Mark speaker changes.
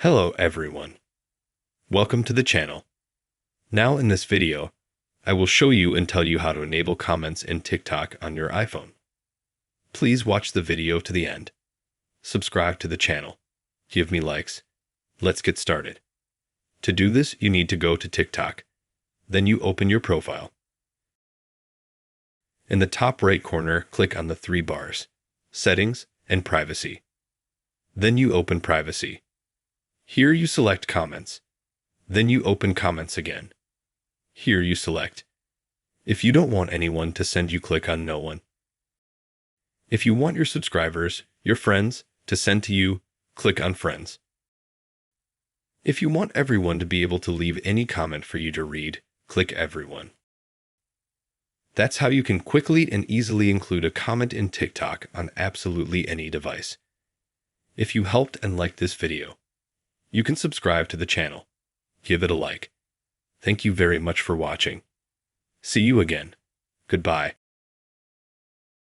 Speaker 1: Hello everyone. Welcome to the channel. Now in this video, I will show you and tell you how to enable comments in TikTok on your iPhone. Please watch the video to the end. Subscribe to the channel. Give me likes. Let's get started. To do this, you need to go to TikTok. Then you open your profile. In the top right corner, click on the three bars, Settings and Privacy. Then you open Privacy. Here you select Comments. Then you open Comments again. Here you select. If you don't want anyone to send you, click on No One. If you want your subscribers, your friends, to send to you, click on Friends. If you want everyone to be able to leave any comment for you to read, click Everyone. That's how you can quickly and easily include a comment in TikTok on absolutely any device. If you helped and liked this video, you can subscribe to the channel. Give it a like. Thank you very much for watching. See you again. Goodbye.